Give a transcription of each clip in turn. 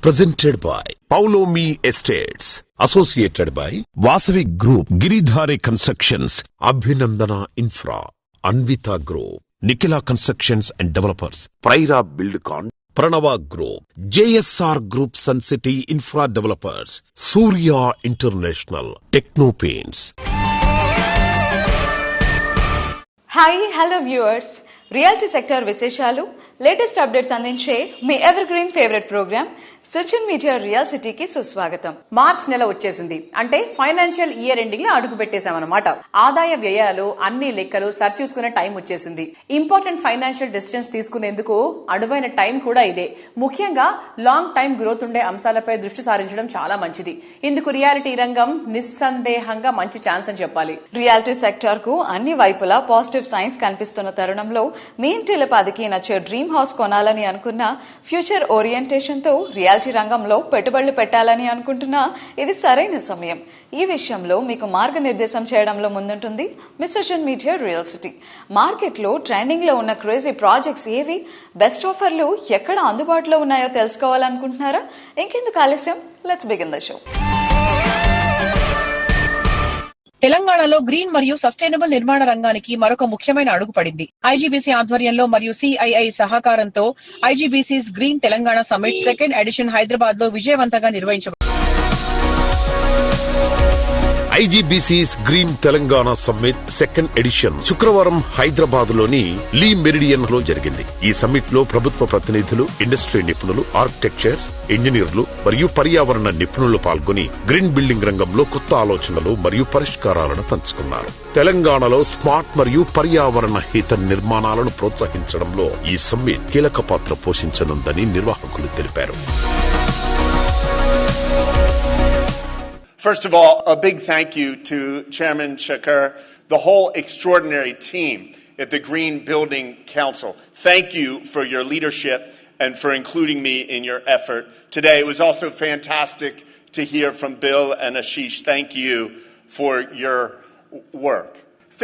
Presented by Paulomi Estates. Associated by Vasavi Group, Giridhare Constructions, Abhinandana Infra, Anvita Group, Nikila Constructions and Developers, Praira Buildcon, Pranava Group, JSR Group Sun City Infra Developers, Surya International, Techno Paints. Hi, hello viewers. Reality sector విశేషాలు, latest updates అందించే మీ evergreen favourite programme social media real సిటీకి సుస్వాగతం. March నెల వచ్చేసింది అంటే financial year ending లో అడుగు పెట్టేశామన్నమాట. ఆదాయ వ్యయాలు అన్ని లెక్కలు సరిచూసుకునే టైం వచ్చేసింది. ఇంపార్టెంట్ ఫైనాన్షియల్ డెసిషన్స్ తీసుకునేందుకు అనువైన టైం కూడా ఇదే. ముఖ్యంగా లాంగ్ టైం గ్రోత్ ఉండే అంశాలపై దృష్టి సారించడం చాలా మంచిది. ఇందుకు రియాలిటీ రంగం నిస్సందేహంగా మంచి ఛాన్స్ అని చెప్పాలి. రియాలిటీ సెక్టర్ కు అన్ని వైపులా పాజిటివ్ సైన్స్ కనిపిస్తున్న తరుణంలో మీ ఇంటిల పదికి నచ్చే డ్రీమ్ హౌస్ కొనాలని అనుకున్న, ఫ్యూచర్ ఓరియంటేషన్ తో రియాలిటీ రంగంలో పెట్టుబడులు పెట్టాలని అనుకుంటున్నా ఇది సరైన సమయం. ఈ విషయంలో మీకు మార్గనిర్దేశం చేయడంలో ముందుంటుంది మీ social media real city. Market లో ట్రెండింగ్ లో ఉన్న క్రేజీ ప్రాజెక్ట్స్ ఏవి, బెస్ట్ ఆఫర్లు ఎక్కడ అందుబాటులో ఉన్నాయో తెలుసుకోవాలనుకుంటున్నారా? ఇంకెందుకు ఆలస్యం, లెట్స్ బిగిన్ ద షో. తెలంగాణలో గ్రీన్ మరియు సస్టైనబుల్ నిర్మాణ రంగానికి మరొక ముఖ్యమైన అడుగు పడింది. ఐజీబీసీ ఆధ్వర్యంలో మరియు సిఐఐ సహకారంతో IGBC's green Telangana summit second edition Hyderabad లో విజయవంతంగా నిర్వహించబడింది. IGBC's green Telangana summit second edition శుక్రవారం హైదరాబాద్ లోని లీ మెరిడియన్ లో జరిగింది. ఈ సమ్మిట్ లో ప్రభుత్వ ప్రతినిధులు, ఇండస్ట్రీ నిపుణులు, ఆర్కిటెక్చర్స్, ఇంజనీర్లు మరియు పర్యావరణ నిపుణులు పాల్గొని గ్రీన్ బిల్డింగ్ రంగంలో కొత్త ఆలోచనలు మరియు పరిష్కారాలను పంచుకున్నారు. తెలంగాణలో స్మార్ట్ మరియు పర్యావరణ హిత నిర్మాణాలను ప్రోత్సహించడంలో ఈ సమ్మిట్ కీలక పాత్ర పోషించనుందని నిర్వాహకులు తెలిపారు. First of all, a big thank you to Chairman Shakur, the whole extraordinary team at the Green Building Council. Thank you for your leadership and for including me in your effort today. It was also fantastic to hear from Bill and Ashish. Thank you for your work.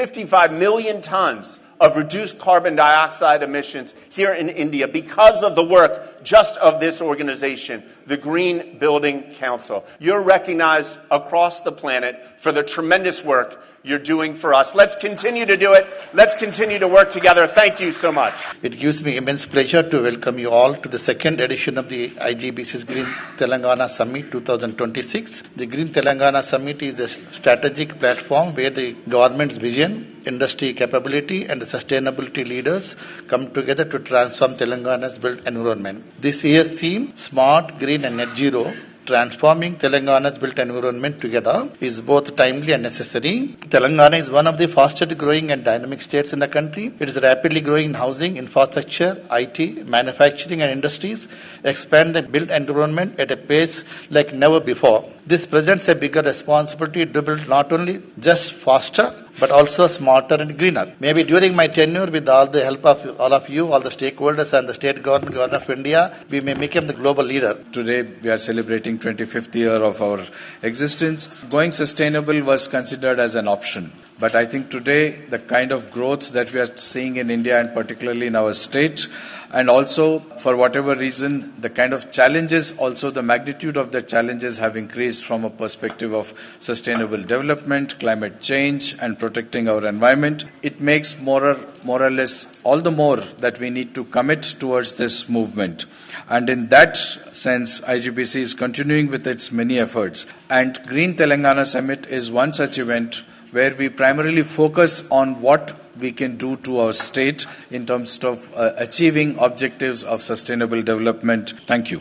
55 million tons of reduced carbon dioxide emissions here in India because of the work just of this organization, the Green Building Council. You're recognized across the planet for the tremendous work you're doing for us. Let's continue to do it. Let's continue to work together. Thank you so much. It gives me immense pleasure to welcome you all to the second edition of the IGBC's Green Telangana Summit 2026. The Green Telangana Summit is the strategic platform where the government's vision, industry capability and the sustainability leaders come together to transform Telangana's built environment. This year's theme, Smart, Green and Net Zero, Transforming Telangana's built environment together, is both timely and necessary. Telangana is one of the fastest growing and dynamic states in the country. It is rapidly growing in housing, infrastructure, IT, manufacturing and industries, expand the built environment at a pace like never before. This presents a bigger responsibility to build not only just faster, but also smarter and greener. Maybe during my tenure, with all the help of all of you, all the stakeholders and the state government of India, we may become the global leader. Today, we are celebrating 25th year of our existence. Going sustainable was considered as an option. But I think today, the kind of growth that we are seeing in India and particularly in our state, and also for whatever reason, the kind of challenges, also the magnitude of the challenges have increased from a perspective of sustainable development, climate change and protecting our environment. It makes more or less all the more that we need to commit towards this movement. And in that sense, IGBC is continuing with its many efforts. And Green Telangana Summit is one such event where we primarily focus on what we can do to our state in terms of achieving objectives of sustainable development. Thank you.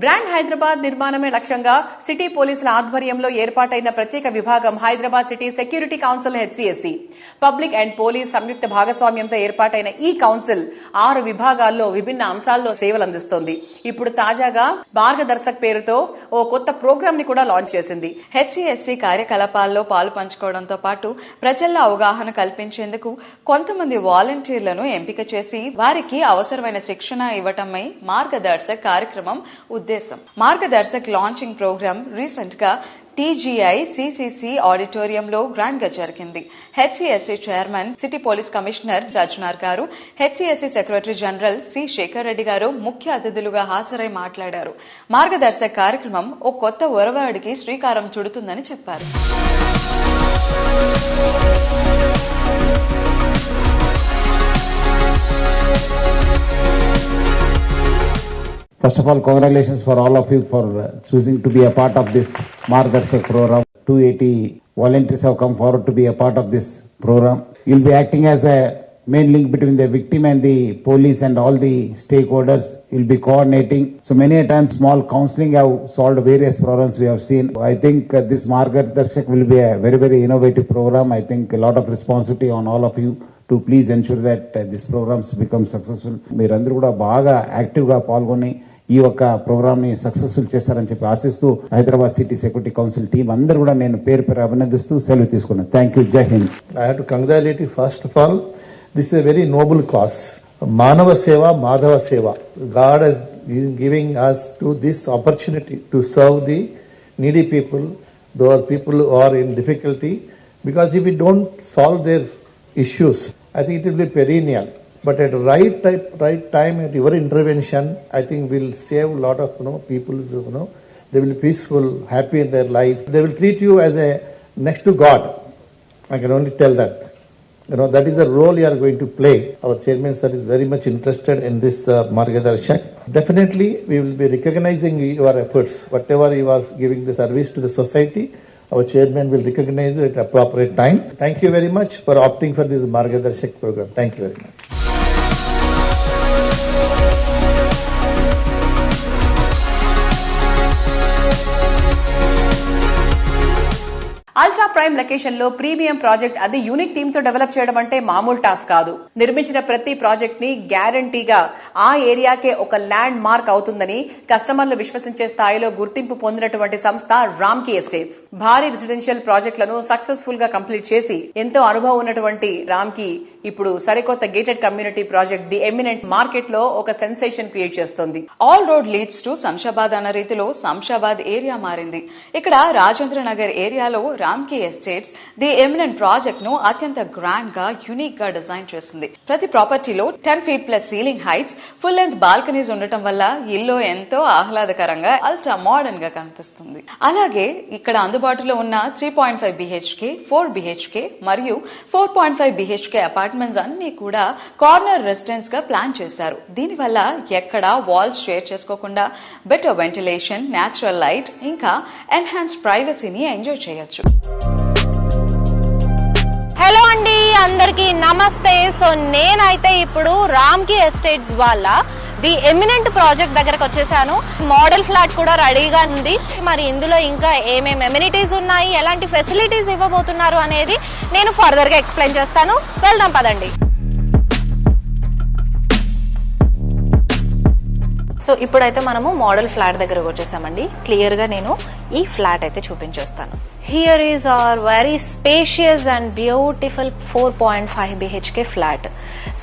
Brand Hyderabad నిర్మాణమే లక్ష్యంగా city పోలీసుల ఆధ్వర్యంలో ఏర్పాటైన ప్రత్యేక విభాగం Hyderabad city security council HCSC public and police సంయుక్త భాగస్వామ్యంతో ఏర్పాటైన ఈ కౌన్సిల్ 6 విభాగాల్లో విభిన్న అంశాల్లో సేవలు అందిస్తోంది. ఇప్పుడు తాజాగా మార్గదర్శక్ పేరుతో ఓ కొత్త ప్రోగ్రామ్ ని కూడా లాంచ్ చేసింది. హెచ్సిఎస్సి కార్యకలాపాల్లో పాలు పంచుకోవడంతో పాటు ప్రజల్లో అవగాహన కల్పించేందుకు కొంతమంది వాలంటీర్లను ఎంపిక చేసి వారికి అవసరమైన శిక్షణ ఇవ్వటమై మార్గదర్శక్ కార్యక్రమం ఉద్దేశం. మార్గదర్శక్ లాంచింగ్ ప్రోగ్రామ్ రీసెంట్ గా TGI CCC ఆడిటోరియంలో గ్రాండ్ గా జరిగింది. HCSC chairman, city police commissioner Sajjanar garu, HCSC secretary general C Shekar Reddy garu ముఖ్య అతిథులుగా హాజరై మాట్లాడారు. మార్గదర్శక కార్యక్రమం ఓ కొత్త ఒరవడికి శ్రీకారం చుడుతుందని చెప్పారు. First of all, congratulations for all of you for choosing to be a part of this Margdarshak program. 280 volunteers have come forward to be a part of this program. You'll be acting as a main link between the victim and the police and all the stakeholders. You'll be coordinating. So many a times small counseling have solved various problems we have seen. I think this Margdarshak will be a very, very innovative program. I think a lot of responsibility on all of you to please ensure that this programs become successful. మీరందరూ కూడా బాగా active గా పాల్గొని ఈ యొక్క programme ని successful చేస్తారని చెప్పి ఆశిస్తూ Hyderabad city security council team అందరూ కూడా నేను పేరు పేరు అభినందిస్తూ సెలవు తీసుకున్నాను. Thank you. జై Hind. I have to congratulate you first of all. This is a very noble cause. Manava Seva, Madhava Seva. God is giving us to this opportunity to serve the needy people, those people who are in difficulty. Because if we don't solve their issues, I think it will be perennial. But at the right time, at your intervention, I think we'll save a lot of people. They will be peaceful, happy in their life. They will treat you as a next to God. I can only tell that. That is the role you are going to play. Our chairman sir is very much interested in this Margdarshak. Definitely, we will be recognizing your efforts. Whatever you are giving the service to the society, our chairman will recognize it at appropriate time. Thank you very much for opting for this Margdarshak program. Thank you very much. Ultra prime location లో premium project, అది unique theme తో develop చేయడం అంటే మామూలు task కాదు. నిర్మించిన ప్రతి project ని గ్యారంటీగా ఆ ఏరియాకే ఒక ల్యాండ్ మార్క్ అవుతుందని కస్టమర్లు విశ్వసించే స్థాయిలో గుర్తింపు పొందినటువంటి సంస్థ రామ్కీ ఎస్టేట్స్. భారీ రెసిడెన్షియల్ ప్రాజెక్టులను సక్సెస్ఫుల్ గా కంప్లీట్ చేసి ఎంతో అనుభవం ఉన్నటువంటి రామ్కీ ఇప్పుడు సరికొత్త gated community project the eminent market లో ఒక సెన్సేషన్ క్రియేట్ చేస్తోంది. All road leads to Shamshabad అన్న రీతిలో శంషాబాద్ ఏరియా మారింది. ఇక్కడ రాజేంద్ర నగర్ ఏరియాలో Ramky estates the eminent project ను అత్యంత గ్రాండ్ గా, యూనిక్ గా డిజైన్ చేసింది. ప్రతి ప్రాపర్టీలో 10 feet plus ceiling heights, full length balconies ఉండటం వల్ల ఇల్లు ఎంతో ఆహ్లాదకరంగా, అల్ట్రా మోడర్న్ గా కనిపిస్తుంది. అలాగే ఇక్కడ అందుబాటులో ఉన్న 3.5 BHK, 4 BHK మరియు 4.5 BHK అపార్ట్మెంట్స్ అన్ని కూడా కార్నర్ రెసిడెన్స్ గా ప్లాన్ చేశారు. దీనివల్ల ఎక్కడ వాల్స్ షేర్ చేసుకోకుండా బెటర్ వెంటిలేషన్, న్యాచురల్ లైట్ ఇంకా ఎన్హాన్స్ ప్రైవసీని ఎంజాయ్ చేయొచ్చు. హలో అండి, అందరికి నమస్తే. సో నేనైతే ఇప్పుడు రామ్కీ ఎస్టేట్స్ వాళ్ళ ది ఎమినెంట్ ప్రాజెక్ట్ దగ్గరకు వచ్చేసాను. మోడల్ ఫ్లాట్ కూడా రెడీగా ఉంది. మరి ఇందులో ఇంకా ఏమేమి ఎమ్యూనిటీస్ ఉన్నాయి, ఎలాంటి ఫెసిలిటీస్ ఇవ్వబోతున్నారు అనేది నేను ఫర్దర్ గా ఎక్స్ప్లెయిన్ చేస్తాను. వెళ్దాం పదండి. సో ఇప్పుడైతే మనము మోడల్ ఫ్లాట్ దగ్గరకు వచ్చేసామండి. క్లియర్ గా నేను ఈ ఫ్లాట్ అయితే చూపించేస్తాను. Here is our very spacious and beautiful 4.5 BHK flat.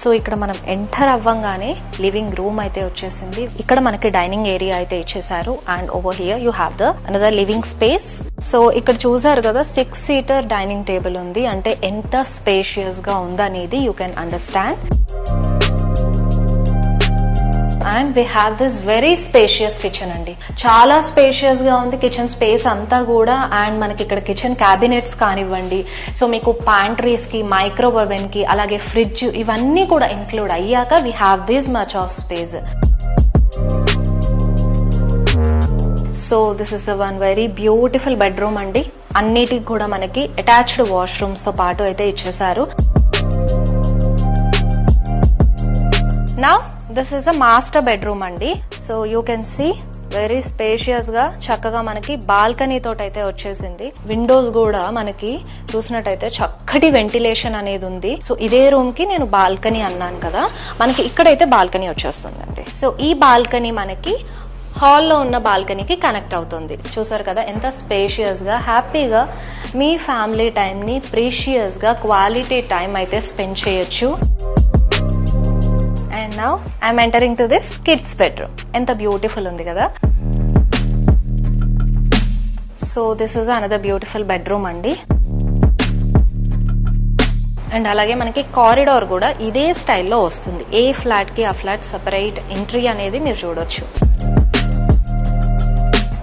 So ఇక్కడ మనం ఎంటర్ అవ్వంగానే లివింగ్ రూమ్ అయితే వచ్చేసింది. ఇక్కడ మనకి డైనింగ్ ఏరియా అయితే ఇచ్చేసారు. And over here you have the another living space. So ఇక్కడ చూసారు కదా, 6-seater డైనింగ్ టేబుల్ ఉంది. అంటే ఎంత స్పేషియస్ గా ఉందనేది you can understand. And we have this very spacious kitchen అండి. చాలా స్పేషియస్ గా ఉంది కిచెన్ స్పేస్ అంతా కూడా. అండ్ మనకి ఇక్కడ కిచెన్ క్యాబినెట్స్ కానివ్వండి, సో మీకు ప్యాంట్రీస్ కి, మైక్రోవేవ్ ఓవెన్ కి, అలాగే ఫ్రిడ్జ్, ఇవన్నీ కూడా ఇంక్లూడ్ అయ్యాక we have this much of space. So this is one very beautiful bedroom అండి. అన్నిటికి కూడా మనకి అటాచ్డ్ వాష్రూమ్స్ తో పాటు అయితే ఇచ్చేసారు. Now this is a master bedroom అండి. So you can see very spacious గా, చక్కగా మనకి బాల్కనీ తోటి అయితే వచ్చేసింది. విండోస్ కూడా మనకి చూసినట్టయితే చక్కటి వెంటిలేషన్ అనేది ఉంది. సో ఇదే రూమ్ కి నేను బాల్కనీ అన్నాను కదా, మనకి ఇక్కడైతే బాల్కనీ వచ్చేస్తుందండి. సో ఈ బాల్కనీ మనకి హాల్లో ఉన్న బాల్కనీకి కనెక్ట్ అవుతుంది. చూసారు కదా ఎంత స్పేషియస్ గా, హ్యాపీగా మీ ఫ్యామిలీ టైం ని ప్రీషియస్ గా క్వాలిటీ టైం అయితే స్పెండ్ చేయొచ్చు. And now I'm entering to this kids bedroom. ఎంత బ్యూటిఫుల్ ఉంది కదా. So this is another beautiful bedroom అండి. అండ్ అలాగే మనకి కారిడార్ కూడా ఇదే స్టైల్లో వస్తుంది. ఏ ఫ్లాట్ కి ఆ ఫ్లాట్ సెపరేట్ ఎంట్రీ అనేది మీరు చూడొచ్చు.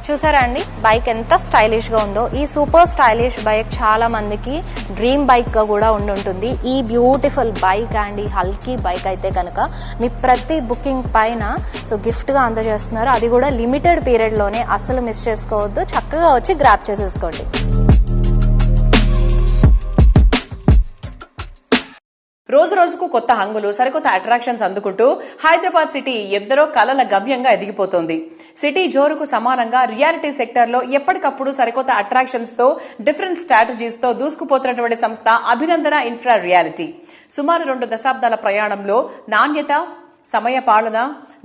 చూసారా అండి బైక్ ఎంత స్టైలిష్ గా ఉందో. ఈ సూపర్ స్టైలిష్ బైక్ చాలా మందికి డ్రీమ్ బైక్ గా కూడా ఉంటుంది. ఈ బ్యూటిఫుల్ బైక్ అండ్ ఈ హల్కీ బైక్ అయితే కనుక మీ ప్రతి బుకింగ్ పైన సో గిఫ్ట్ గా అందజేస్తున్నారు. అది కూడా లిమిటెడ్ పీరియడ్ లోనే, అస్సలు మిస్ చేసుకోవద్దు. చక్కగా వచ్చి గ్రాప్ చేసేసుకోండి. రోజు రోజుకు కొత్త హంగులు, సరికొత్త అట్రాక్షన్స్ అందుకుంటూ హైదరాబాద్ సిటీ ఎందరో కలల గమ్యంగా ఎదిగిపోతోంది. సిటీ జోరుకు సమానంగా రియాలిటీ సెక్టర్ లో ఎప్పటికప్పుడు సరికొత్త అట్రాక్షన్స్ తో, డిఫరెంట్ స్ట్రాటజీస్ తో దూసుకుపోతున్నటువంటి సంస్థ అభినందన ఇన్ఫ్రా రియాలిటీ. సుమారు 2 దశాబ్దాల ప్రయాణంలో నాణ్యత, సమయ పాలన,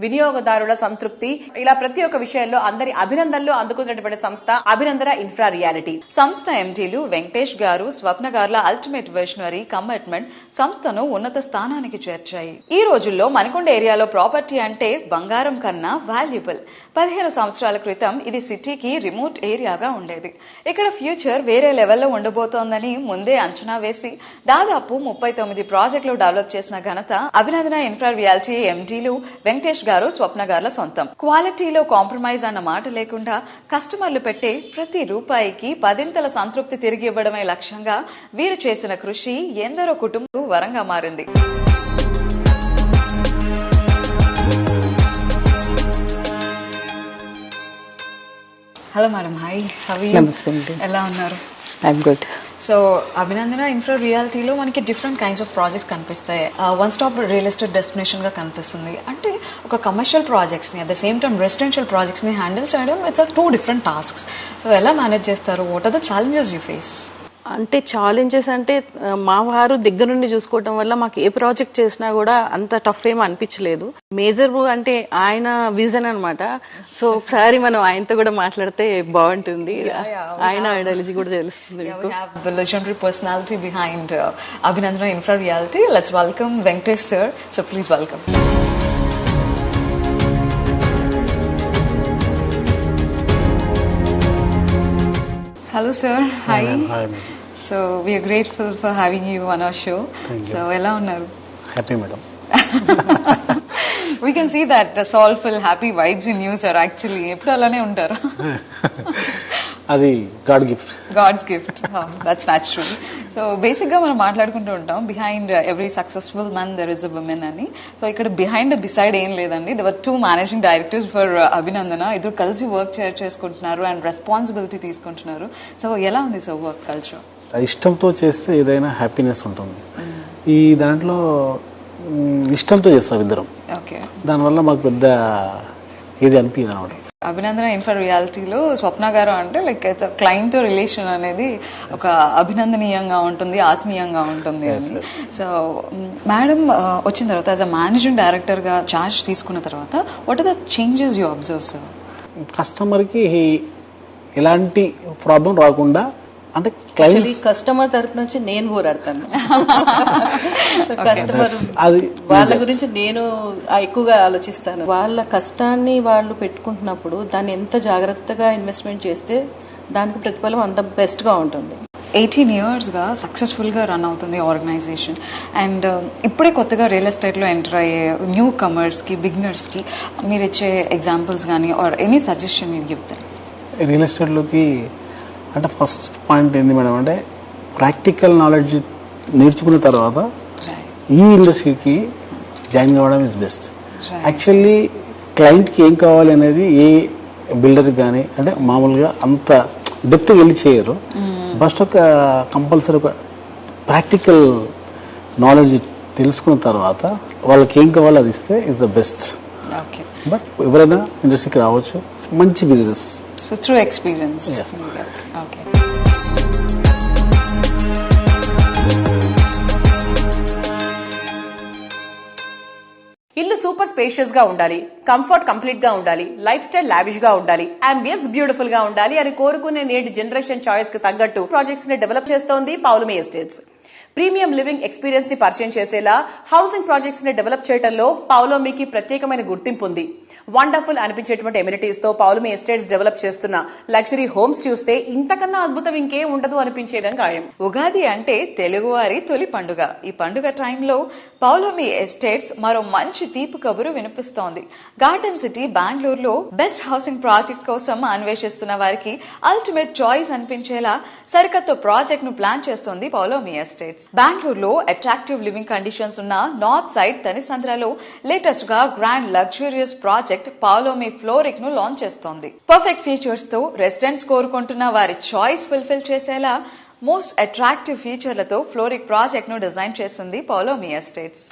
వినియోగదారుల సంతృప్తి, ఇలా ప్రతి ఒక్క విషయంలో అందరి అభినందనలు అందుకున్నటువంటి సంస్థ అభినందన ఇన్ఫ్రా రియాలిటీ. సంస్థ ఎండీలు వెంకటేష్ గారు, స్వప్న గారుల అల్టిమేట్ విజనరీ కమిట్మెంట్ సంస్థను ఉన్నత స్థానానికి చేర్చాయి. ఈ రోజుల్లో మణికొండ ఏరియాలో ప్రాపర్టీ అంటే బంగారం కన్నా వాల్యుబుల్. 15 సంవత్సరాల క్రితం ఇది సిటీకి రిమోట్ ఏరియాగా ఉండేది. ఇక్కడ ఫ్యూచర్ వేరే లెవెల్లో ఉండబోతోందని ముందే అంచనా వేసి దాదాపు 39 ప్రాజెక్టులు డెవలప్ చేసిన ఘనత అభినందన ఇన్ఫ్రా రియాలిటీ ఎండీలు వెంకటేష్ గారు, స్వప్న గారుల సొంతం. క్వాలిటీలో కాంప్రమైజ్ అన్న మాట లేకుండా కస్టమర్లు పెట్టే ప్రతి రూపాయికి 10 సంతృప్తి తిరిగి ఇవ్వడమే లక్ష్యంగా వీరు చేసిన కృషి ఎందరో కుటుంబం వరంగా మారింది. Hello madam, hi, how are you? ఎలా ఉన్నారు? I'm good. So Abhinandana infra రియాలిటీలో మనకి డిఫరెంట్ కైండ్స్ ఆఫ్ ప్రాజెక్ట్స్ కనిపిస్తాయి. One stop real estate destination గా కనిపిస్తుంది. అంటే ఒక కమర్షియల్ ప్రాజెక్ట్స్ ని at the same time residential projects ని హ్యాండిల్ చేయడం ఇట్స్ 2 డిఫరెంట్ టాస్క్స్. సో ఎలా మేనేజ్ చేస్తారు? What are the challenges you face? అంటే ఛాలెంజెస్ అంటే మా వారు దగ్గర నుండి చూసుకోవటం వల్ల మాకు ఏ ప్రాజెక్ట్ చేసినా కూడా అంత టఫ్ ఏం అనిపించలేదు. మేజర్ అంటే ఆయన విజన్ అన్నమాట. సో ఒకసారి మనం ఆయనతో కూడా మాట్లాడితే బాగుంటుంది. ఆయన ఐడియాలజీ కూడా తెలుస్తుంది. The legendary personality behind Abhinandana Infra Reality. Let's welcome Venkatesh sir. So please welcome. Hello sir. Hi. Hi. So we are grateful for having you on our show. Thank you. So ఎలా ఉన్నారు? Happy madam. We can see that the soulful happy vibes in you sir. Actually ఎప్పుడు అలానే ఉంటారు. అది God gift. God's gift. That's natural. So basic గా మనం మాట్లాడుకుంటూ ఉంటాం behind every successful man there is a woman అని. సో ఇక్కడ బిహైండ్ బిసైడ్ ఏం లేదండి. there were 2 managing directors for అభినందన. ఇద్దరు కలిసి వర్క్ చేసుకుంటున్నారు అండ్ రెస్పాన్సిబిలిటీ తీసుకుంటున్నారు. సో ఎలా ఉంది సార్ వర్క్ కల్చర్? ఇష్టంతో చేస్తే ఏదైనా హ్యాపీనెస్ ఉంటుంది. ఈ దాంట్లో ఇష్టంతో చేస్తాం ఇద్దరం. ఓకే. దానివల్ల మాకు పెద్ద ఏది అనిపించదు అనమాట. అభినందన ఇన్ఫ్రా రియాలిటీలో స్వప్న గారు అంటే లైక్ క్లయింట్ తో రిలేషన్ అనేది ఒక అభినందనీయంగా ఉంటుంది, ఆత్మీయంగా ఉంటుంది అని. సో మేడం వచ్చిన తర్వాత యాజ్ అ మేనేజింగ్ డైరెక్టర్ గా చార్జ్ తీసుకున్న తర్వాత what are the changes you observe sir? Customer కి ఎలాంటి ప్రాబ్లం రాకుండా, అంటే కస్టమర్ తరపు నుంచి నేను పోరాడతాను. కస్టమర్ వాళ్ళ గురించి నేను ఎక్కువగా ఆలోచిస్తాను. వాళ్ళ కష్టాన్ని వాళ్ళు పెట్టుకుంటున్నప్పుడు దాన్ని ఎంత జాగ్రత్తగా ఇన్వెస్ట్మెంట్ చేస్తే దానికి ప్రతిఫలం అంత బెస్ట్ గా ఉంటుంది. 18 years గా సక్సెస్ఫుల్ గా రన్ అవుతుంది ఆర్గనైజేషన్. అండ్ ఇప్పుడే కొత్తగా రియల్ ఎస్టేట్ లో ఎంటర్ అయ్యే న్యూ కమర్స్ కి, బిగినర్స్ కి మీరు ఇచ్చే ఎగ్జాంపుల్స్ కానీ or any suggestion you give them? Real estate లోకి అంటే ఫస్ట్ పాయింట్ ఏంది మేడం అంటే ప్రాక్టికల్ నాలెడ్జ్ నేర్చుకున్న తర్వాత ఈ ఇండస్ట్రీకి జాయిన్ కావడం ఇస్ బెస్ట్. యాక్చువల్లీ క్లయింట్కి ఏం కావాలి అనేది ఏ బిల్డర్ కానీ అంటే మామూలుగా అంత డెప్త్గా వెళ్ళి చేయరు. ఫస్ట్ ఒక కంపల్సరీ ఒక ప్రాక్టికల్ నాలెడ్జ్ తెలుసుకున్న తర్వాత వాళ్ళకి ఏం కావాలో అది ఇస్తే ఇస్ ద బెస్ట్. బట్ ఎవరైనా ఇండస్ట్రీకి రావచ్చు, మంచి business. So through experience. Yes. Okay. ఇల్లు సూపర్ స్పేషియస్ గా ఉండాలి, కంఫర్ట్ కంప్లీట్ గా ఉండాలి, లైఫ్ స్టైల్ లావిష్ గా ఉండాలి, అంబియన్స్ బ్యూటిఫుల్ గా ఉండాలి అని కోరుకునే నేటి జనరేషన్ చాయిస్ కి తగ్గట్టు ప్రాజెక్ట్స్ ని డెవలప్ చేస్తోంది Paulomi estates. Premium living experience ని పరిచయం చేసేలా హౌసింగ్ ప్రాజెక్ట్స్ ని డెవలప్ చేయడంలో పౌలోమికి ప్రత్యేకమైన గుర్తింపు ఉంది. వండర్ఫుల్ అనిపించేటువంటి ఎమ్యూనిటీస్ తో పౌలోమి ఎస్టేట్స్ డెవలప్ చేస్తున్న లగ్జరీ హోమ్స్ చూస్తే ఇంతకన్నా అద్భుతం ఇంకేం ఉండదు అనిపించేదని ఖాయం. ఉగాది అంటే తెలుగువారి తొలి పండుగ. ఈ పండుగ టైంలో పౌలోమి ఎస్టేట్స్ మరో మంచి తీపి కబురు వినిపిస్తోంది. గార్డెన్ సిటీ బెంగళూరులో బెస్ట్ హౌసింగ్ ప్రాజెక్ట్ కోసం అన్వేషిస్తున్న వారికి అల్టిమేట్ చాయిస్ అనిపించేలా సరికొత్త ప్రాజెక్ట్ ను ప్లాన్ చేస్తోంది పౌలోమి ఎస్టేట్స్. బెంగళూరులో అట్రాక్టివ్ లివింగ్ కండిషన్స్ ఉన్న నార్త్ సైడ్ తనిసంద్రలో లేటెస్ట్ గా grand luxurious project Paulomi fluoric ను లాంచ్ చేస్తోంది. పర్ఫెక్ట్ ఫీచర్స్ తో రెసిడెంట్స్ కోరుకుంటున్న వారి చాయిస్ ఫుల్ఫిల్ చేసేలా మోస్ట్ అట్రాక్టివ్ ఫీచర్లతో ఫ్లోరిక్ ప్రాజెక్ట్ ను డిజైన్ చేసింది పౌలోమి ఎస్టేట్స్.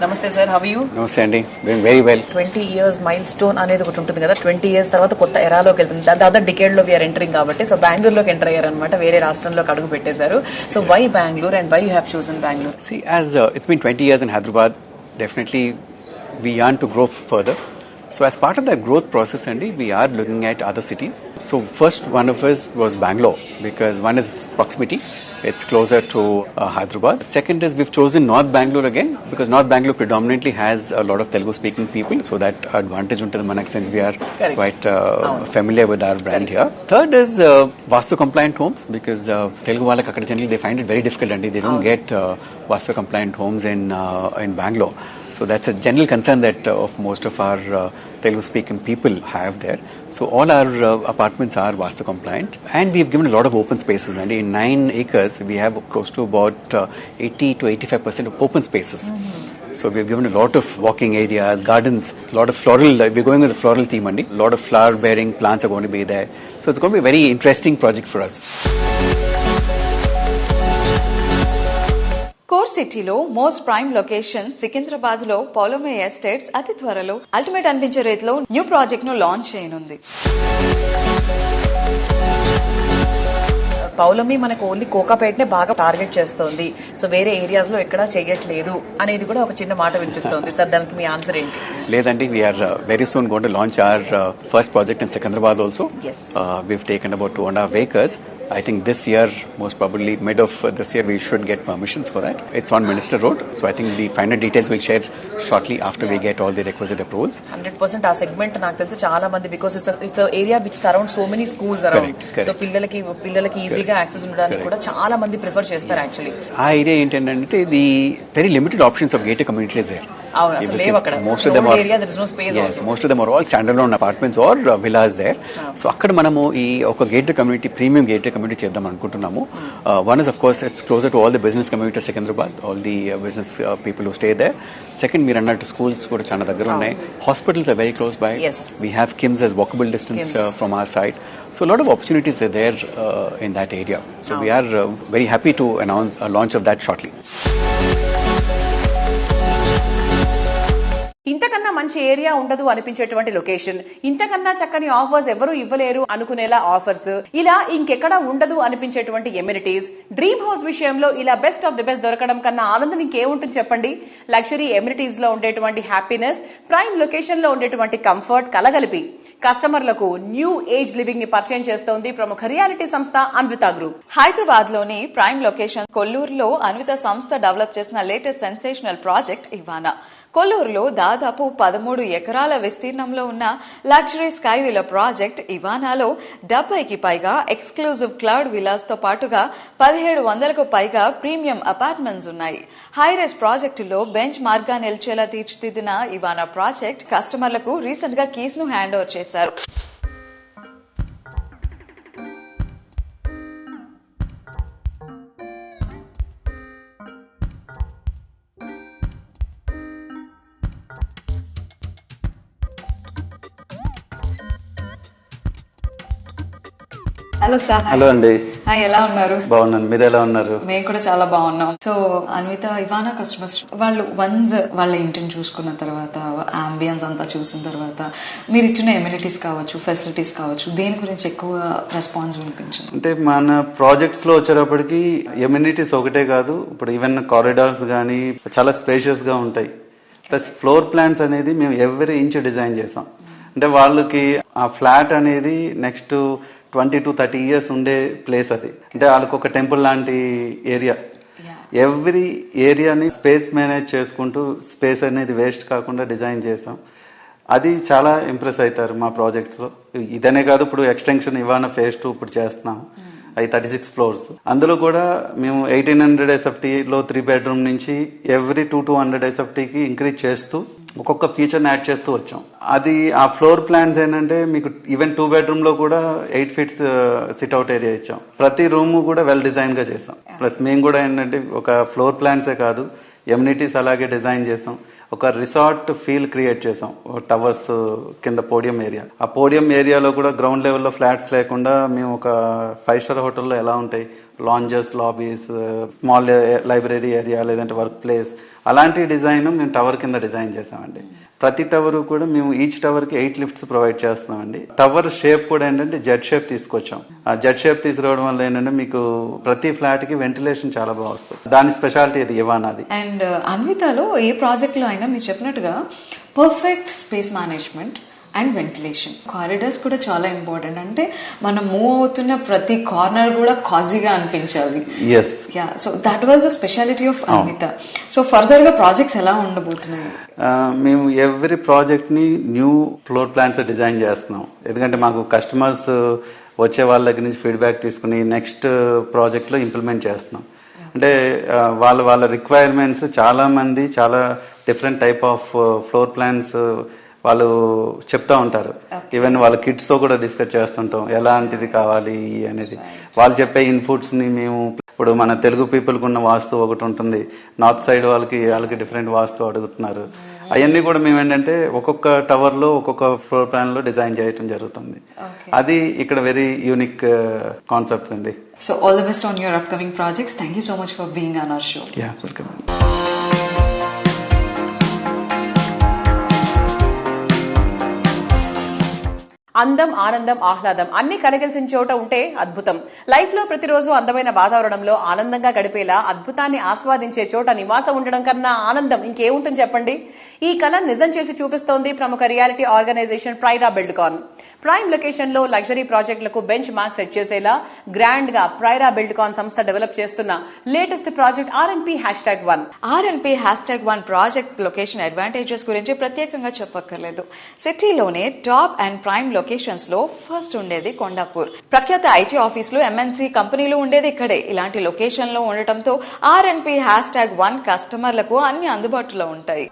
నమస్తే సార్, హౌ యూ? నమస్తే అండి, very well. 20 years mile stone అనేది ఒకటి ఉంటుంది కదా. 20 years తర్వాత కొత్త ఎరాలోకి వెళ్తుంది. దాదాపు డికేడ్ లో వీఆర్ ఎంటరింగ్ కాబట్టి సో బెంగళూరులోకి ఎంటర్ అయ్యారు అనమాట. వేరే రాష్ట్రంలోకి అడుగు పెట్టేశారు. So why Bengaluru and why you have chosen Bengaluru? See, as it's been 20 years in Hyderabad, definitely we yearn to grow further. So as part of that growth process, Andy, we are looking at other cities. So first one of us was Bangalore because one is its proximity. It's closer to Hyderabad. Second is we've chosen North Bangalore again because North Bangalore predominantly has a lot of Telugu speaking people. So that advantage unto the Manak since we are quite familiar with our brand here. Third is Vastu compliant homes because Telugu వాళ్ళకి అక్కడ generally they find it very difficult and they don't get Vastu compliant homes in Bangalore. So that's a general concern that of most of our Telugu speaking people have there. So all our apartments are Vastu compliant and we've given a lot of open spaces, and in 9 acres we have close to about 80 to 85% of open spaces. So we've given a lot of walking areas, gardens, a lot of floral, we're going with a floral theme, Andy. A lot of flower bearing plants are going to be there. So it's going to be a very interesting project for us. Core సిటీలో most prime location Secunderabad లో Paulomi estates అతి త్వరలో ultimate అనిపించే రీతిలో new project ను launch చేయనుంది. పౌలోమి మనకు only కోకాపేటనే బాగా టార్గెట్ చేస్తోంది. సో వేరే ఏరియాస్ లో ఎక్కడా చేయట్లేదు అనేది కూడా ఒక చిన్న మాట వినిపిస్తోంది. సార్ దానికి మీ ఆన్సర్ ఏంటి? లేదండి, we are very soon going to launch our first project in Secunderabad also. Yes. We've taken about 2.5 acres. I think this year, most probably mid of this year, we should get permissions for that. It's on Minister Road, so I think the final details we'll share shortly after we get all the requisite approvals. 100% ఆ segment నాకు తెలిసి చాలా మంది because its area which surround so many schools around. So పిల్లలకి ఈజీగా access ఉండడానికి కూడా చాలా మంది ప్రిఫర్ చేస్తారు యాక్చువల్లీ. ఆ ఏరియా ఏంటంటే the very limited options of gated communities there. Most of them are all standalone apartments or villas there. So akkada manamu ee oka gated community, premium gated community cheddam anukuntunnamu. One is of course it's closer to all the business community of Secunderabad, all the business people who stay there. Second, meer annattu schools kuda chaana daggara unnai. Hospitals are very close by. Yes. We have KIMS as walkable distance from our side. So a lot of opportunities are there in that area. So we are very happy to announce a launch of that shortly. ఇంతకన్నా మంచి area ఉండదు అనిపించేటువంటి location, ఇంతకన్నా చక్కని offers ఎవరు ఇవ్వలేరు అనుకునేలా offers, ఇలా ఇంకెక్కడా ఉండదు అనిపించేటువంటి ఎమ్యూనిటీస్. డ్రీమ్ హౌస్ విషయంలో ఇలా బెస్ట్ ఆఫ్ ది బెస్ట్ దొరకడం కన్నా ఆనందం ఇంకేముంటుంది చెప్పండి. లగ్జరీ ఎమ్యూనిటీస్ లో ఉండేటువంటి హ్యాపీనెస్, ప్రైమ్ లొకేషన్ లో ఉండేటువంటి కంఫర్ట్ కలగలిపి కస్టమర్లకు న్యూ ఏజ్ లివింగ్ ని పరిచయం చేస్తోంది ప్రముఖ రియాలిటీ సంస్థ అన్విత గ్రూప్. హైదరాబాద్ లోని ప్రైమ్ లొకేషన్ కొల్లూరులో అన్విత సంస్థ డెవలప్ చేసిన లేటెస్ట్ సెన్సేషనల్ ప్రాజెక్ట్ ఇవానా. కొల్లూరులో దాదాపు 13 ఎకరాల విస్తీర్ణంలో ఉన్న లగ్జరీ స్కై విలా ప్రాజెక్ట్ ఇవానాలో 70కి పైగా ఎక్స్క్లూజివ్ క్లౌడ్ విలాస్ తో పాటుగా 1700కు పైగా ప్రీమియం అపార్ట్మెంట్స్ ఉన్నాయి. హైరైజ్ ప్రాజెక్టులో బెంచ్ మార్గా నిలిచేలా తీర్చిదిద్దిన ఇవానా ప్రాజెక్ట్ కస్టమర్లకు రీసెంట్ గా కీస్ ను హ్యాండ్ ఓవర్ చేశారు. Hello sir. హలో అండి. ఎలా ఉన్నారు? బాగున్నాను, మీరు ఎలా ఉన్నారు? మేము కూడా చాలా బాగున్నాం. సో అన్విత ఇవానా కస్టమర్స్ వాళ్ళు వన్స్ వాళ్ళ ఇంటిని చూసుకున్న తర్వాత, అంబియన్స్ అంతా చూసిన తర్వాత మీరు ఇచ్చిన ఎమ్యూనిటీస్ కావచ్చు, ఫెసిలిటీస్ కావచ్చు, దేని గురించి ఎక్కువ రెస్పాన్స్ వినిపించింది? అంటే మన ప్రాజెక్ట్స్ లో వచ్చేటప్పటికి ఎమ్యూనిటీస్ ఒకటే కాదు, ఇప్పుడు ఈవెన్ కారిడార్స్ కానీ చాలా స్పేషియస్ గా ఉంటాయి. ప్లస్ ఫ్లోర్ ప్లాన్స్ అనేది మేము ఎవ్రీ ఇంచ్ డిజైన్ చేసాం. అంటే వాళ్ళకి ఆ ఫ్లాట్ అనేది నెక్స్ట్ 20 to 30 years ఉండే ప్లేస్ అది. అంటే వాళ్ళకి ఒక టెంపుల్ లాంటి ఏరియా. ఎవ్రీ ఏరియాని స్పేస్ మేనేజ్ చేసుకుంటూ స్పేస్ అనేది వేస్ట్ కాకుండా డిజైన్ చేసాం. అది చాలా ఇంప్రెస్ అవుతారు మా ప్రాజెక్ట్స్లో. ఇదనే కాదు, ఇప్పుడు ఎక్స్టెన్షన్ ఇవాళ phase 2 ఇప్పుడు చేస్తున్నాం. అది 36 floors. అందులో కూడా మేము 1800 SFTలో 3 bedroom నుంచి ఎవ్రీ 2 to 100 SFTకి ఇంక్రీజ్ చేస్తూ ఒక్కొక్క ఫీచర్ని యాడ్ చేస్తూ వచ్చాం. అది ఆ ఫ్లోర్ ప్లాన్స్ ఏంటంటే మీకు ఈవెన్ 2 bedroom లో కూడా 8 feet సిట్అవుట్ ఏరియా ఇచ్చాం. ప్రతి రూమ్ కూడా వెల్ డిజైన్ గా చేసాం. ప్లస్ మేము కూడా ఏంటంటే ఒక ఫ్లోర్ ప్లాన్సే కాదు, ఎమ్యూనిటీస్ అలాగే డిజైన్ చేసాం. ఒక రిసార్ట్ ఫీల్ క్రియేట్ చేసాం టవర్స్ కింద పోడియం ఏరియా. ఆ పోడియం ఏరియాలో కూడా గ్రౌండ్ లెవెల్లో ఫ్లాట్స్ లేకుండా మేము ఒక 5-star హోటల్లో ఎలా ఉంటాయి lounges, lobbies, small library area లేదంటే వర్క్ ప్లేస్, అలాంటి డిజైన్ మేము టవర్ కింద డిజైన్ చేసామండి. ప్రతి టవర్ కూడా మేము ఈచ్ టవర్ కి 8 lifts ప్రొవైడ్ చేస్తున్నామండి. టవర్ షేప్ కూడా ఏంటంటే జెడ్ షేప్ తీసుకొచ్చాం. ఆ జెడ్ షేప్ తీసుకురావడం వల్ల ఏంటంటే మీకు ప్రతి ఫ్లాట్ కి వెంటిలేషన్ చాలా బాగా వస్తుంది. దాని స్పెషాలిటీ అది ఇవానాది. అండ్ అన్వితాలో ఏ ప్రాజెక్ట్ లో అయినా మీరు చెప్పినట్టుగా perfect space management and ventilation, corridors కూడా చాలా ఇంపార్టెంట్. అంటే మనం మూవ్ అవుతున్న ప్రతి కార్నర్ కూడా కాజీగా అనిపించాలి. So that was the speciality of Anvita. So further గా ప్రాజెక్ట్స్ ఎలా ఉండబోతున్నాయి? మేము ఎవ్రీ ప్రాజెక్ట్ ని న్యూ ఫ్లోర్ ప్లాన్స్ డిజైన్ చేస్తున్నాం. ఎందుకంటే మాకు కస్టమర్స్ వచ్చే వాళ్ళ దగ్గర నుంచి ఫీడ్బ్యాక్ తీసుకుని నెక్స్ట్ ప్రాజెక్ట్ లో ఇంప్లిమెంట్ చేస్తున్నాం. అంటే వాళ్ళ రిక్వైర్మెంట్స్ చాలా మంది చాలా different type of floor plans వాళ్ళు చెప్తా ఉంటారు. ఈవెన్ వాళ్ళ కిడ్స్ తో కూడా డిస్కస్ చేస్తుంటాం ఎలాంటిది కావాలి అనేది. వాళ్ళు చెప్పే ఇన్పుట్స్ ని మేము ఇప్పుడు మన తెలుగు పీపుల్ కు ఉన్న వాస్తు ఒకటి ఉంటుంది, నార్త్ సైడ్ వాళ్ళకి డిఫరెంట్ వాస్తు అడుగుతున్నారు. అవన్నీ కూడా మేము ఏంటంటే ఒక్కొక్క టవర్ లో ఒక్కొక్క ఫ్లోర్ ప్లాన్ లో డిజైన్ చేయడం జరుగుతుంది. అది ఇక్కడ వెరీ యూనిక్ కాన్సెప్ట్ అండి. So all the best on your upcoming projects. Thank you so much for being on our show. Welcome. అందం, ఆనందం, ఆహ్లాదం అన్ని కలగలిసిన చోట ఉంటే అద్భుతం. లైఫ్ లో ప్రతిరోజు అందమైన వాతావరణంలో ఆనందంగా గడిపేలా అద్భుతాన్ని ఆస్వాదించే చోట నివాసం ఉండడం కన్నా ఆనందం ఇంకేముంటుంది చెప్పండి. ఈ కళ నిజం చేసి చూపిస్తోంది ప్రముఖ రియాలిటీ ఆర్గనైజేషన్ ప్రైరా బిల్డ్కాన్. ప్రైమ్ లొకేషన్ లో లగ్జరీ ప్రాజెక్టులకు బెంచ్ మార్క్ సెట్ చేసేలా గ్రాండ్ గా ప్రైరా బిల్డ్కాన్ సంస్థ డెవలప్ చేస్తున్న latest project RNP#1. RNP#1 project location advantages గురించి ప్రత్యేకంగా చెప్పక్కర్లేదు. సిటీలోనే టాప్ అండ్ ప్రైమ్ లొకేషన్స్ లో ఫస్ట్ ఉండేది కొండాపూర్. ప్రఖ్యాత ఐటీ ఆఫీసులు, MNC కంపెనీలు ఉండేది ఇక్కడే. ఇలాంటి లొకేషన్ లో ఉండటంతో RNP#1 కస్టమర్లకు అన్ని అందుబాటులో ఉంటాయి.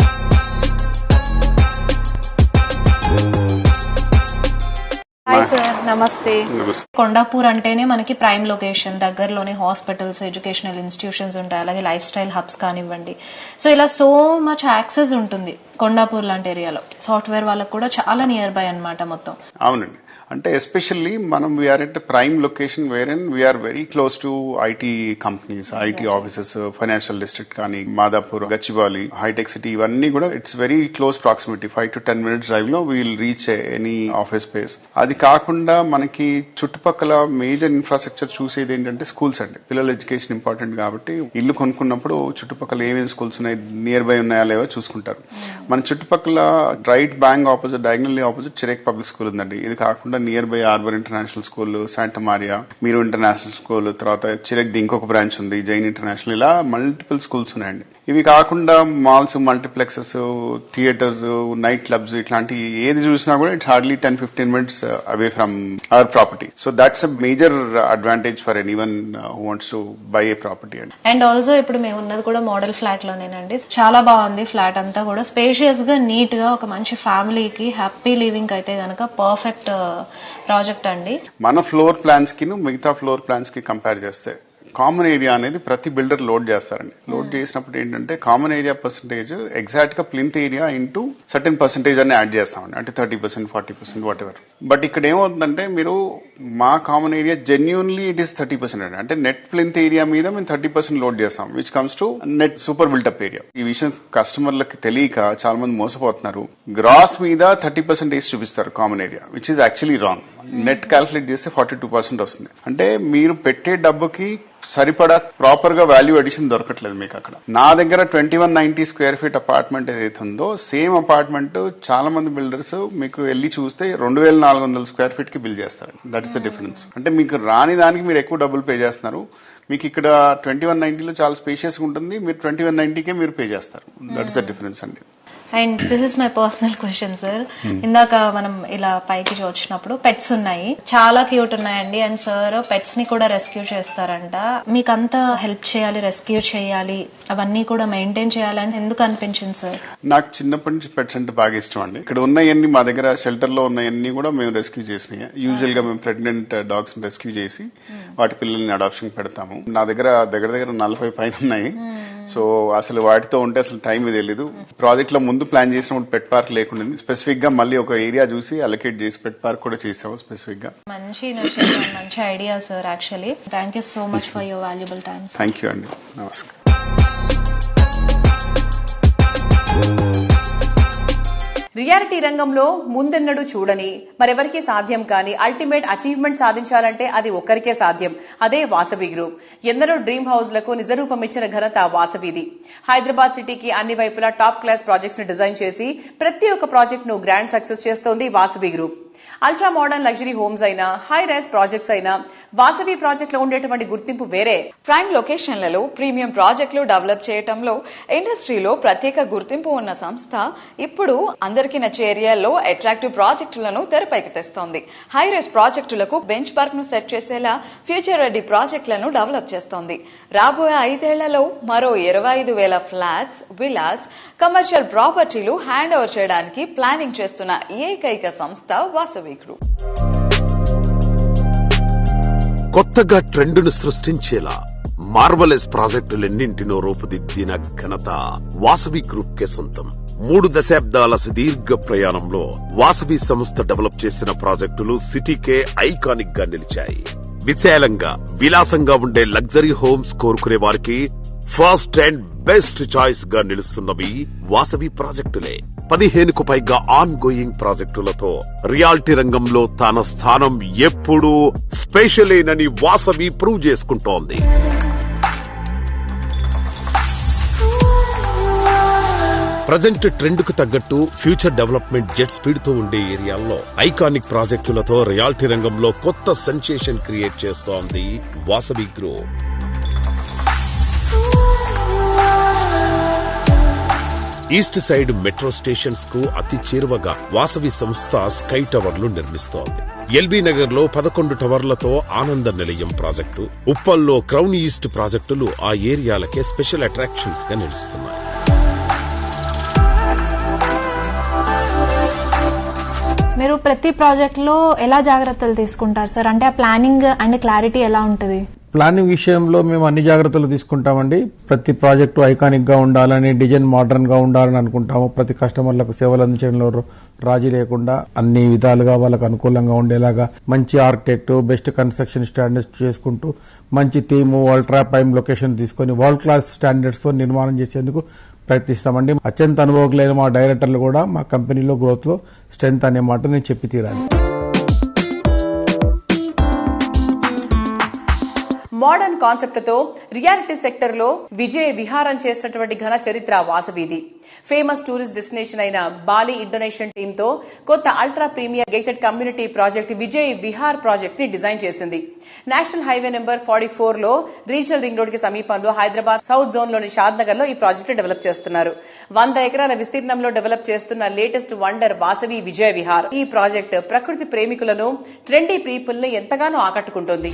హాయ్ సార్, నమస్తే. కొండాపూర్ అంటేనే మనకి ప్రైమ్ లొకేషన్, దగ్గరలోనే హాస్పిటల్స్, ఎడ్యుకేషనల్ ఇన్స్టిట్యూషన్స్ ఉంటాయి, అలాగే లైఫ్ స్టైల్ హబ్స్ కానివ్వండి. సో ఇలా సో మచ్ యాక్సెస్ ఉంటుంది కొండాపూర్ లాంటి ఏరియాలో. సాఫ్ట్వేర్ వాళ్ళకు కూడా చాలా నియర్ బై అన్నమాట మొత్తం. అవునండి. అంటే ఎస్పెషల్లీ మనం we're at prime location where and we're very close to IT companies, IT offices, financial district కానీ మాదాపూర్, గచ్చిబౌలి, హైటెక్ సిటీ, ఇవన్నీ కూడా it's very close proximity. 5 to 10 minutes drive లో we'll reach any office space. అది కాకుండా మనకి చుట్టుపక్కల major infrastructure చూసేది ఏంటంటే స్కూల్స్ అండి. పిల్లల ఎడ్యుకేషన్ ఇంపార్టెంట్ కాబట్టి ఇల్లు కొనుక్కున్నప్పుడు చుట్టుపక్కల ఏమేమి స్కూల్స్ ఉన్నాయి, నియర్ బై ఉన్నాయా లేవో చూసుకుంటారు. మన చుట్టుపక్కల right bank opposite, diagonally opposite Chirec public school ఉందండి. ఇది కాకుండా nearby Arbor international school, Santa Maria, Meru international school, తర్వాత చిరెక్ ఇంకొక బ్రాంచ్ ఉంది, జైన్ ఇంటర్నేషనల్, ఇలా మల్టిపుల్ స్కూల్స్ ఉన్నాయండి. ఇవి కాకుండా malls, multiplexes, theatres, night clubs, ఇట్లాంటి ఏది చూసినా కూడా it's hardly 10-15 minutes away from our property. So that's a major advantage for anyone who wants to buy a property. And also ఇప్పుడు మేము ఉన్నది కూడా మోడల్ ఫ్లాట్ లోనేనండి. చాలా బాగుంది ఫ్లాట్ అంతా కూడా, స్పేషియస్ గా, నీట్ గా, ఒక మంచి ఫ్యామిలీకి హ్యాపీ లివింగ్ అయితే గనక పర్ఫెక్ట్ ప్రాజెక్ట్ అండి. మన ఫ్లోర్ ప్లాన్స్ కి మిగతా ఫ్లోర్ ప్లాన్స్ కి కంపేర్ చేస్తే కామన్ ఏరియా అనేది ప్రతి బిల్డర్ లోడ్ చేస్తారండి. లోడ్ చేసినప్పుడు ఏంటంటే కామన్ ఏరియా పర్సంటేజ్ ఎగ్జాక్ట్ గా plinth area into certain percentage అని యాడ్ చేస్తామండి. అంటే 30%, 40%, వాట్ ఎవర్. బట్ ఇక్కడ ఏమవుతుందంటే మీరు మా common area genuinely it is 30% అండి. అంటే నెట్ ప్లింత్ ఏరియా మీద మేము 30% లోడ్ చేస్తాం, which comes to net super built-up area. ఈ విషయం కస్టమర్లకి తెలియక చాలా మంది మోసపోతున్నారు. గ్రాస్ మీద 30% చూపిస్తారు common area, which is actually wrong. Net calculate చేస్తే 42% వస్తుంది. అంటే మీరు పెట్టే డబ్బుకి సరిపడా ప్రాపర్ గా వాల్యూ అడిషన్ దొరకట్లేదు మీకు అక్కడ. నా దగ్గర 2190 స్క్వేర్ ఫీట్ అపార్ట్మెంట్ ఏదైతే ఉందో సేమ్ అపార్ట్మెంట్ చాలా మంది బిల్డర్స్ మీకు వెళ్ళి చూస్తే 2400 స్క్వేర్ ఫీట్ కి బిల్ చేస్తారు. That is the difference. అంటే మీకు రాని దానికి మీరు ఎక్కువ డబ్బులు పే చేస్తున్నారు. మీకు ఇక్కడ 2190లో చాలా స్పేషియస్ ఉంటుంది, మీరు 2190కే మీరు పే చేస్తారు. దట్స్ ద డిఫరెన్స్ అండి. And this is my personal question sir. ఇందాక మనం ఇలా పైకి వచ్చినప్పుడు పెట్స్ ఉన్నాయి, చాలా క్యూట్ ఉన్నాయండి. అండ్ సార్ పెట్స్ ని కూడా రెస్క్యూ చేస్తారంట. మీకు అంతా హెల్ప్ చేయాలి, రెస్క్యూ చేయాలి, అవన్నీ కూడా మెయింటైన్ చేయాలని ఎందుకు అనిపించింది సార్? నాకు చిన్నప్పటి నుంచి పెట్స్ అంటే బాగా ఇష్టం అండి. ఇక్కడ ఉన్నాయన్ని మా దగ్గర షెల్టర్ లో ఉన్నాయన్ని కూడా మేము రెస్క్యూ చేసినాయి. యూజువల్ గా మేము ప్రెగ్నెంట్ డాగ్స్ ని రెస్క్యూ చేసి వాటి పిల్లల్ని అడాప్షన్ పెడతాము. నా దగ్గర 40 పైన ఉన్నాయి. సో అసలు వాటితో ఉంటే అసలు టైం తెలీదు. ప్రాజెక్ట్ లో ముందు ప్లాన్ చేసినప్పుడు పెట్ పార్క్ లేకుండా స్పెసిఫిక్ గా మళ్ళీ ఒక ఏరియా చూసి అలొకేట్ చేసి పెట్ పార్క్ కూడా చేసాము స్పెసిఫిక్ గా. మంచి idea sir. Actually thank you so much for your valuable time. Thank you అండి. నమస్కారం. రియాలిటీ రంగంలో ముందెన్నడూ చూడని, మరెవరికీ సాధ్యం కాని అల్టిమేట్ అచీవ్మెంట్ సాధించాలంటే అది ఒక్కరికే సాధ్యం. అదే వాసవి గ్రూప్. ఎందరో డ్రీమ్ హౌస్లకు నిజరూపమిచ్చిన ఘనత వాసవిది. హైదరాబాద్ సిటీకి అన్ని వైపులా టాప్ క్లాస్ ప్రాజెక్ట్స్ ని డిజైన్ చేసి ప్రతి ఒక్క ప్రాజెక్ట్ ను గ్రాండ్ సక్సెస్ చేస్తోంది Vasavi group. Ultra modern luxury homes అయినా, హై రైజ్ ప్రాజెక్ట్స్ అయినా వాసవి ప్రాజెక్ట్ లో ఉండేటువంటి గుర్తింపు వేరే. ప్రైమ్ లొకేషన్లలో ప్రీమియం ప్రాజెక్టులు డెవలప్ చేయటంలో ఇండస్ట్రీలో ప్రత్యేక గుర్తింపు ఉన్న సంస్థ ఇప్పుడు అందరికీ నచ్చే ఏరియాల్లో అట్రాక్టివ్ ప్రాజెక్టులను తెరపైకి తెస్తోంది. హై రైజ్ ప్రాజెక్టులకు బెంచ్ మార్క్ ను సెట్ చేసేలా ఫ్యూచర్ రెడీ ప్రాజెక్టులను డెవలప్ చేస్తోంది. రాబోయే 5 ఏళ్లలో మరో 25,000 ఫ్లాట్స్, విలాస్, కమర్షియల్ ప్రాపర్టీలు హ్యాండ్ ఓవర్ చేయడానికి ప్లానింగ్ చేస్తున్న ఏకైక సంస్థ వాసవి గ్రూప్. కొత్తగా ట్రెండును సృష్టించేలా మార్వలెస్ ప్రాజెక్టులెన్నింటినో రూపుదిద్దిన ఘనత వాసవి గ్రూప్ కే సొంతం. 3 దశాబ్దాల సుదీర్ఘ ప్రయాణంలో వాసవి సంస్థ డెవలప్ చేసిన ప్రాజెక్టులు సిటీకే ఐకానిక్ గా నిలిచాయి. విశాలంగా, విలాసంగా ఉండే లగ్జరీ హోమ్స్ కోరుకునే వారికి ఫస్ట్ అండ్ బెస్ట్ చాయిస్ గా నిలుస్తున్నవి వాసవి ప్రాజెక్టులే. 15కు పైగా ఆన్ గోయింగ్ ప్రాజెక్టులతో రియాలిటీ రంగంలో తన స్థానం ఎప్పుడూ స్పెషలేనని వాసవి ప్రూవ్ చేసుకుంటోంది. ప్రజెంట్ ట్రెండ్ కు తగ్గట్టు ఫ్యూచర్ డెవలప్మెంట్ జెట్ స్పీడ్ తో ఉండే ఏరియాల్లో ఐకానిక్ ప్రాజెక్టులతో రియాలిటీ రంగంలో కొత్త సెన్సేషన్ క్రియేట్ చేస్తోంది Vasavi group. East side metro stations కు అతి చేరువగా వాసవి సంస్థ స్కై టవర్లు నిర్మిస్తోంది. ఎల్బీ నగర్ లో 11 టవర్లతో ఆనంద నిలయం ప్రాజెక్టు, ఉప్పల్లో క్రౌన్ ఈస్ట్ ప్రాజెక్టులు ఆ ఏరియాలకే స్పెషల్ అట్రాక్షన్స్ గా నిలుస్తున్నాయి. మీరు ప్రతి ప్రాజెక్ట్ లో ఎలా జాగ్రత్తలు తీసుకుంటారు సార్? అంటే ఆ ప్లానింగ్ అండ్ క్లారిటీ ఎలా ఉంటుంది? ప్లానింగ్ విషయంలో మేము అన్ని జాగ్రత్తలు తీసుకుంటామండి. ప్రతి ప్రాజెక్టు ఐకానిక్ గా ఉండాలని, డిజైన్ మోడర్న్ గా ఉండాలని అనుకుంటాము. ప్రతి కస్టమర్లకు సేవలు అందించడంలో రాజీ లేకుండా అన్ని విధాలుగా వాళ్ళకు అనుకూలంగా ఉండేలాగా మంచి ఆర్కిటెక్ట్, బెస్ట్ కన్స్ట్రక్షన్ స్టాండర్డ్స్ చేసుకుంటూ మంచి థీమ్, అల్ట్రా ప్రైమ్ లొకేషన్ తీసుకుని వరల్డ్ క్లాస్ స్టాండర్డ్స్ తో నిర్మాణం చేసేందుకు ప్రయత్నిస్తామండి. అత్యంత అనుభవజ్ఞులైన మా డైరెక్టర్లు కూడా మా కంపెనీలో గ్రోత్ లో స్ట్రెంత్ అనే మాట నేను చెప్పి తీరాలి. మోడర్న్ కాన్సెప్ట్ తో రియాలిటీ సెక్టర్ లో విజయ విహారం చేసినటువంటి ఘన చరిత్ర వాసవిది. ఫేమస్ టూరిస్ట్ డెస్టినేషన్ అయిన బాలి ఇండోనేషియన్ టీమ్ తో కొత్త ultra premier gated community project Vijay Vihar project ని డిజైన్ చేసింది. నేషనల్ హైవే నెంబర్ 44 లో రీజనల్ రింగ్ రోడ్ కి సమీపంలో హైదరాబాద్ సౌత్ జోన్ లోని షాద్ నగర్ లో ఈ ప్రాజెక్ట్ డెవలప్ చేస్తున్నారు. 100 ఎకరాల విస్తీర్ణంలో డెవలప్ చేస్తున్న లేటెస్ట్ వండర్ వాసవి విజయ్ విహార్. ఈ ప్రాజెక్ట్ ప్రకృతి ప్రేమికులను, ట్రెండీ పీపుల్ ని ఎంతగానో ఆకట్టుకుంటోంది.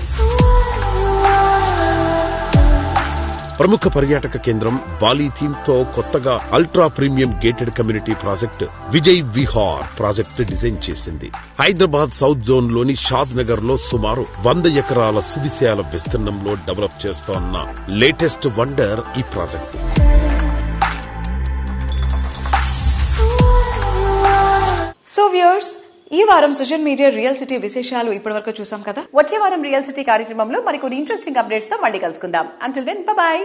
ప్రముఖ పర్యాటక కేంద్రం బాలి థీమ్ తో కొత్తగా ultra premium gated community project Vijay Vihar project design చేసింది. హైదరాబాద్ సౌత్ జోన్ లోని షాద్ నగర్ లో సుమారు 100 ఎకరాల సువిశాల విస్తీర్ణంలో డెవలప్ చేస్తోన్న లేటెస్ట్ వండర్ ఈ ప్రాజెక్టు. సో వ్యూయర్స్, ఈ వారం సోషల్ మీడియా రియల్ సిటీ విశేషాలు ఇప్పటివరకు చూసాం కదా. వచ్చే వారం రియల్ సిటీ కార్యక్రమంలో మరికొన్ని ఇంట్రెస్టింగ్ అప్డేట్స్ తో మళ్ళీ కలుసుకుందాం. Until then, bye by.